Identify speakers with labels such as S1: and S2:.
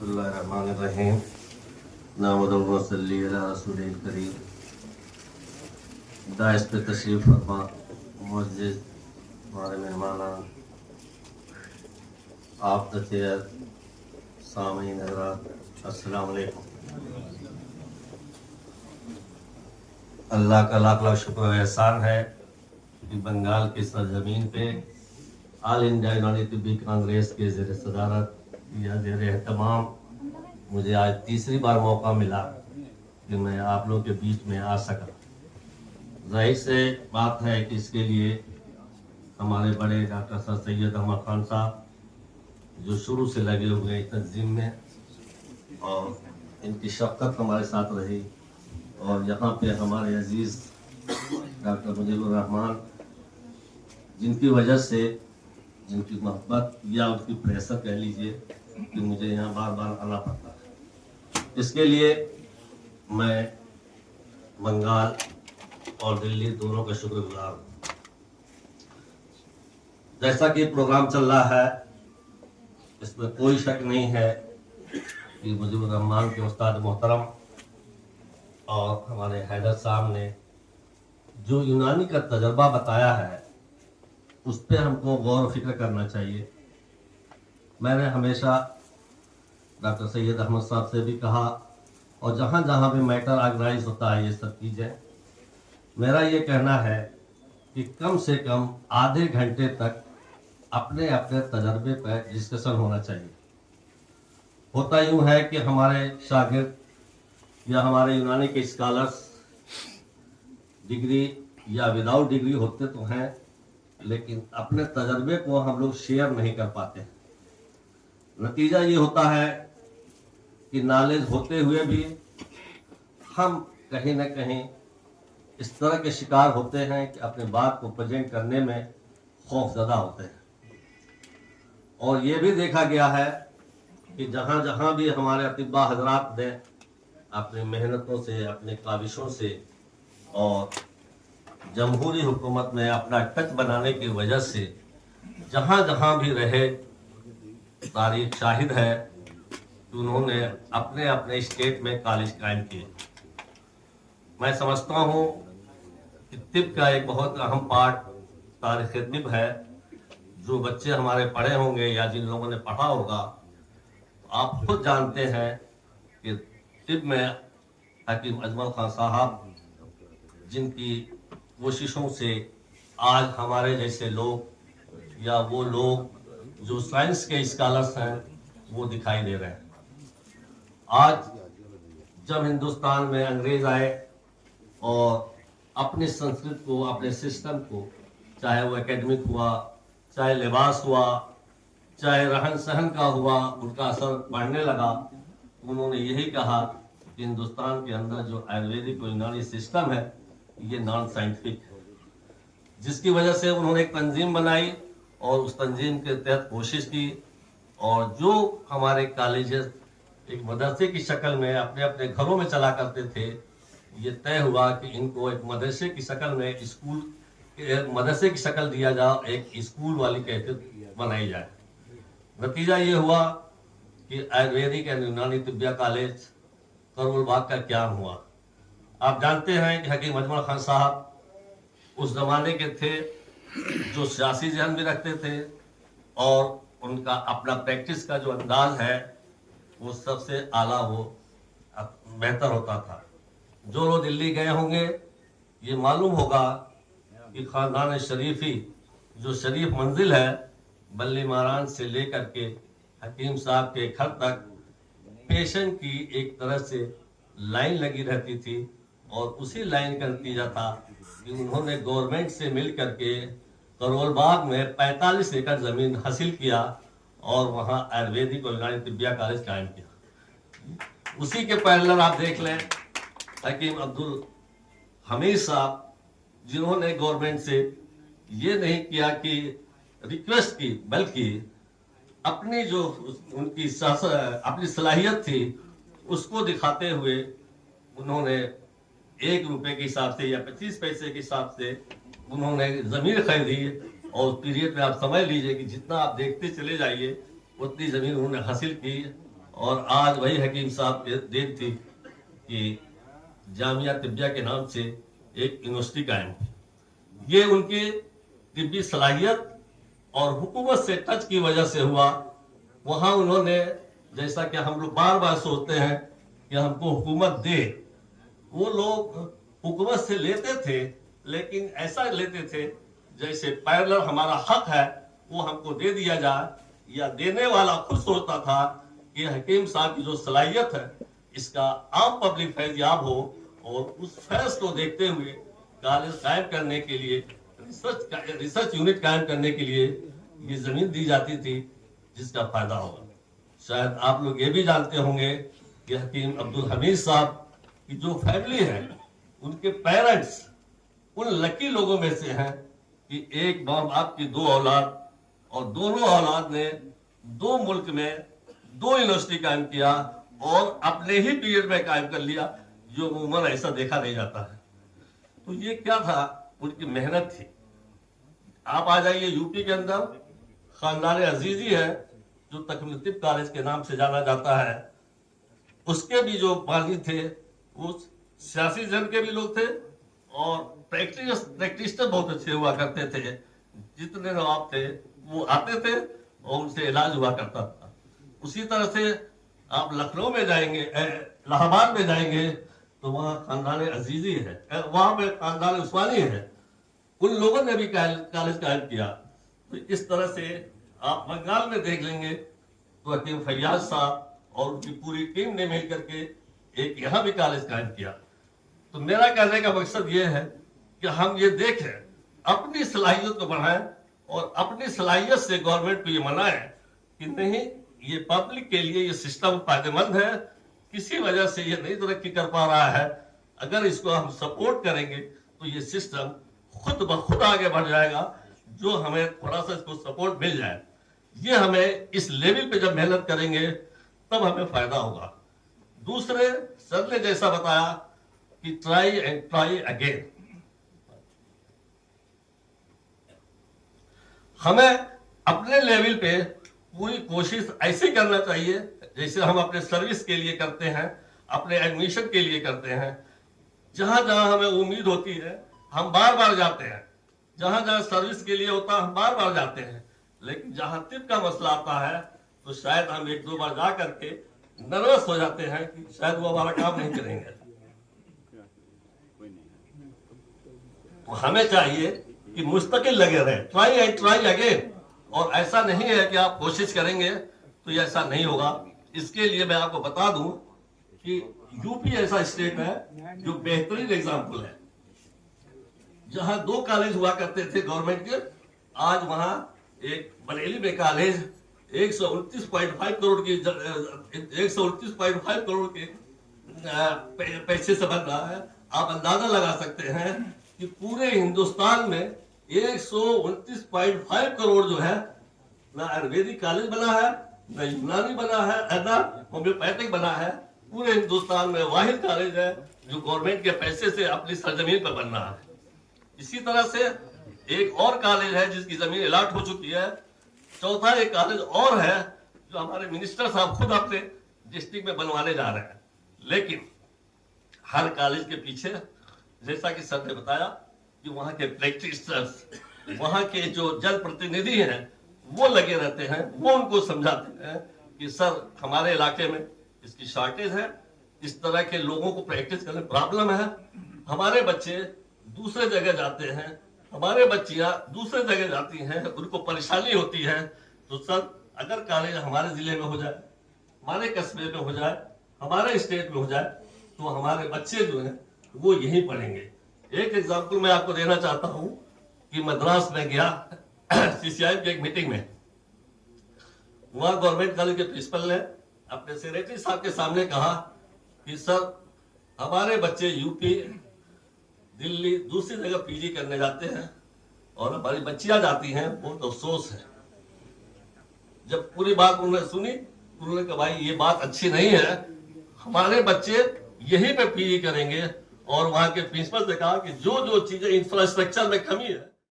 S1: बिस्मिल्लाहिर्रहमानिर्रहीम नहमदुहु व नसल्ली अला रसूलिल करीम। दाइस पे तशरीफ़ फरमा मुअज़्ज़िज़ हमारे मेहमान आप चेयर सामीन हज़रात, अस्सलाम वालेकुम। अल्लाह का लाख लाख शुक्र व एहसान है कि बंगाल की सरजमीन पे ऑल इंडिया यूनानी तिब्बी कांग्रेस के ज़ेर सदारत या ज़ेर एहतमाम मुझे आज तीसरी बार मौका मिला कि मैं आप लोगों के बीच में आ सका। जाहिर से बात है कि इसके लिए हमारे बड़े डॉक्टर सर सैयद अहमद खान साहब जो शुरू से लगे हुए हैं तंजीम में, और इनकी शफ़क़त हमारे साथ रही, और यहाँ पे हमारे अजीज़ डॉक्टर मुजीबुर रहमान जिनकी वजह से, जिनकी मोहब्बत या उनकी प्रेशर कह लीजिए कि मुझे यहाँ बार बार आना पड़ता है। इसके लिए मैं बंगाल और दिल्ली दोनों का शुक्रगुजार हूँ। जैसा कि प्रोग्राम चल रहा है, इसमें कोई शक नहीं है कि मुजीबुर रहमान के उस्ताद मोहतरम और हमारे हैदर साहब ने जो यूनानी का तजर्बा बताया है उस पर हमको गौर फिक्र करना चाहिए। मैंने हमेशा डॉक्टर सैयद अहमद साहब से भी कहा, और जहाँ जहाँ भी मैटर ऑर्गेनाइज होता है ये सब चीज़ें, मेरा ये कहना है कि कम से कम आधे घंटे तक अपने अपने तजर्बे पर डिस्कशन होना चाहिए। होता यूँ है कि हमारे शागिर्द या हमारे यूनानी के स्कॉलर्स डिग्री या विदाउट डिग्री होते तो हैं, लेकिन अपने तजर्बे को हम लोग शेयर नहीं कर पाते। नतीजा ये होता है कि नॉलेज होते हुए भी हम कहीं ना कहीं इस तरह के शिकार होते हैं कि अपने बात को प्रेजेंट करने में खौफज़दा होते हैं। और ये भी देखा गया है कि जहाँ जहाँ भी हमारे अतिब्बा हजरात ने अपनी मेहनतों से, अपने काविशों से और जमहूरी हुकूमत में अपना टच बनाने की वजह से जहाँ जहाँ भी रहे, तारीख शाहिद है कि उन्होंने अपने अपने स्टेट में कॉलेज कायम किए। मैं समझता हूँ कि तिब का एक बहुत अहम पार्ट तारीख़ तिब है। जो बच्चे हमारे पढ़े होंगे या जिन लोगों ने पढ़ा होगा, आप खुद जानते हैं कि तिब में हकीम अजमल खान साहब जिनकी कोशिशों से आज हमारे जैसे लोग या वो लोग जो साइंस के स्कॉलर्स हैं वो दिखाई दे रहे हैं। आज जब हिंदुस्तान में अंग्रेज आए और अपनी संस्कृति को, अपने सिस्टम को, चाहे वो एकेडमिक हुआ, चाहे लिबास हुआ, चाहे रहन सहन का हुआ, उनका असर बढ़ने लगा, उन्होंने यही कहा कि हिंदुस्तान के अंदर जो आयुर्वेदिक और यूनानी सिस्टम है ये नॉन साइंटिफिक है। जिसकी वजह से उन्होंने एक तंजीम बनाई और उस तंजीम के तहत कोशिश की, और जो हमारे कॉलेजेस एक मदरसे की शक्ल में अपने अपने घरों में चला करते थे, ये तय हुआ कि इनको एक मदरसे की शक्ल में स्कूल, मदरसे की शक्ल दिया जाए, एक स्कूल वाली कैफियत बनाई जाए। नतीजा ये हुआ कि आयुर्वेदिक एंड यूनानी तिब्बिया कॉलेज करोल बाग का क्या हुआ। आप जानते हैं कि हकीम अजमल खान साहब उस जमाने के थे जो सियासी जहन भी रखते थे, और उनका अपना प्रैक्टिस का जो अंदाज है वो सबसे आला, वो बेहतर होता था। जो लोग दिल्ली गए होंगे ये मालूम होगा कि ख़ानदान शरीफी जो शरीफ मंजिल है, बल्ली मारान से लेकर के हकीम साहब के घर तक पेशेंट की एक तरह से लाइन लगी रहती थी, और उसी लाइन का नतीजा था कि उन्होंने गवर्नमेंट से मिल करके करोल बाग में 45 एकड़ ज़मीन हासिल किया और वहाँ आयुर्वेदिक और यूनानी तिब्बिया कॉलेज कायम किया। उसी के पैरेलल आप देख लें हकीम अब्दुल हमीद साहब, जिन्होंने गवर्नमेंट से ये नहीं किया कि रिक्वेस्ट की, बल्कि अपनी जो उनकी अपनी सलाहियत थी उसको दिखाते हुए उन्होंने 1 रुपए के हिसाब से या 25 पैसे के हिसाब से उन्होंने ज़मीन खरीदी, और उस पीरियड में आप समझ लीजिए कि जितना आप देखते चले जाइए उतनी ज़मीन उन्होंने हासिल की और आज वही हकीम साहब की देन थी कि जामिया तिब्बिया के नाम से एक यूनिवर्सिटी कायम की। ये उनकी तिब्बी सलाहियत और हुकूमत से टच की वजह से हुआ। वहां उन्होंने, जैसा कि हम लोग बार बार सोचते हैं कि हमको हुकूमत दे, वो लोग हुकूमत से लेते थे, लेकिन ऐसा लेते थे जैसे पैरेलल हमारा हक है वो हमको दे दिया जाए, या देने वाला खुद सोचता था कि हकीम साहब की जो सलाहियत है इसका आम पब्लिक फैज़याब हो, और उस फैज को देखते हुए कॉलेज कायम करने के लिए, रिसर्च यूनिट कायम करने के लिए ये जमीन दी जाती थी जिसका फायदा होगा। शायद आप लोग ये भी जानते होंगे कि हकीम अब्दुल हमीद साहब की जो फैमिली है, उनके पेरेंट्स उन लकी लोगों में से हैं कि एक माँ बाप की 2 औलाद, और दोनों औलाद ने 2 मुल्क में 2 यूनिवर्सिटी कायम किया और अपने ही पीरियड में कायम कर लिया, जो उम्र ऐसा देखा नहीं जाता है। तो ये क्या था, उनकी मेहनत थी। आप आ जाइए यूपी के अंदर, खानदान अजीजी है जो तकमील तिब कॉलेज के नाम से जाना जाता है, उसके भी जो बानी थे वो सियासी जन के भी लोग थे, और प्रैक्टिशनर बहुत अच्छे हुआ करते थे। जितने नवाब थे वो आते थे और उनसे इलाज हुआ करता था। उसी तरह से आप लखनऊ में जाएंगे, इलाहाबाद में जाएंगे तो वहाँ खानदान अजीजी है, वहाँ पे खानदान उस्मानी है, उन लोगों ने भी कॉलेज कायम किया। तो इस तरह से आप बंगाल में देख लेंगे तो हकीम फैयाज साहब और उनकी पूरी टीम ने मिल करके एक यहाँ भी कॉलेज कायम किया। तो मेरा कहने का मकसद ये है कि हम ये देखें, अपनी सलाहियत को बढ़ाएं और अपनी सलाहियत से गवर्नमेंट को ये मनाएं कि नहीं, ये पब्लिक के लिए ये सिस्टम फायदेमंद है, किसी वजह से ये नहीं तरक्की कर पा रहा है। अगर इसको हम सपोर्ट करेंगे तो ये सिस्टम खुद ब खुद आगे बढ़ जाएगा, जो हमें थोड़ा सा इसको सपोर्ट मिल जाए। ये हमें इस लेवल पे जब मेहनत करेंगे तब हमें फायदा होगा। दूसरे, सर ने जैसा बताया कि ट्राई एंड ट्राई अगेन, हमें अपने लेवल पे पूरी कोशिश ऐसे करना चाहिए जैसे हम अपने सर्विस के लिए करते हैं, अपने एडमिशन के लिए करते हैं। जहां जहां हमें उम्मीद होती है हम बार बार जाते हैं, जहां जहां सर्विस के लिए होता है हम बार बार जाते हैं, लेकिन जहां तिब का मसला आता है तो शायद हम 1-2 बार जा करके नर्वस हो जाते हैं कि शायद वो हमारा काम नहीं करेंगे। तो हमें चाहिए कि मुस्तकिल लगे रहे, ट्राई एंड ट्राई अगेन। और ऐसा नहीं है कि आप कोशिश करेंगे तो ये ऐसा नहीं होगा। इसके लिए मैं आपको बता दूं कि यूपी ऐसा स्टेट है जो बेहतरीन एग्जाम्पल है। जहां 2 कॉलेज हुआ करते थे गवर्नमेंट के, आज वहां एक बरेली में कॉलेज 129.5 करोड़ की 129.5 करोड़ के पैसे से बन रहा है। आप अंदाजा लगा सकते हैं कि पूरे हिंदुस्तान में 129.5 करोड़ जो है, ना आयुर्वेदिक कॉलेज बना है, ना यूनानी बना है, ना होम्योपैथिक बना है। पूरे हिंदुस्तान में वाहिद कॉलेज है जो गवर्नमेंट के पैसे से अपनी सरजमीन पर बन रहा है। इसी तरह से एक और कॉलेज है जिसकी जमीन अलाट हो चुकी है। चौथा एक कॉलेज और है जो हमारे मिनिस्टर साहब खुद अपने डिस्ट्रिक्ट में बनवाने जा रहे हैं। लेकिन हर कॉलेज के पीछे, जैसा कि सर ने बताया, कि वहाँ के प्रैक्टिशनर्स, वहाँ के जो जन प्रतिनिधि हैं वो लगे रहते हैं, वो उनको समझाते हैं कि सर हमारे इलाके में इसकी शॉर्टेज है, इस तरह के लोगों को प्रैक्टिस करने प्रॉब्लम है, हमारे बच्चे दूसरे जगह जाते हैं, हमारे बच्चियां दूसरे जगह जाती हैं, उनको परेशानी होती है। तो सर अगर कॉलेज हमारे जिले में हो जाए, हमारे कस्बे में हो जाए, हमारे स्टेट में हो जाए, तो हमारे बच्चे जो हैं वो यहीं पढ़ेंगे। एक एग्जाम्पल मैं आपको देना चाहता हूं कि मद्रास में गया सीसीआई की एक मीटिंग में, वहां गवर्नमेंट कॉलेज के प्रिंसिपल ने अपने सेक्रेटरी साहब के सामने कहा कि सर हमारे बच्चे यूपी, दिल्ली, दूसरी जगह पीजी करने जाते हैं और हमारी बच्चियां जाती हैं, बहुत अफसोस है। जब पूरी बात उन्होंने सुनी, उन्होंने कहा भाई ये बात अच्छी नहीं है, हमारे बच्चे यहीं पे पीजी करेंगे। और वहां के प्रिंसिपल ने कहा कि जो जो चीजें इंफ्रास्ट्रक्चर में कमी है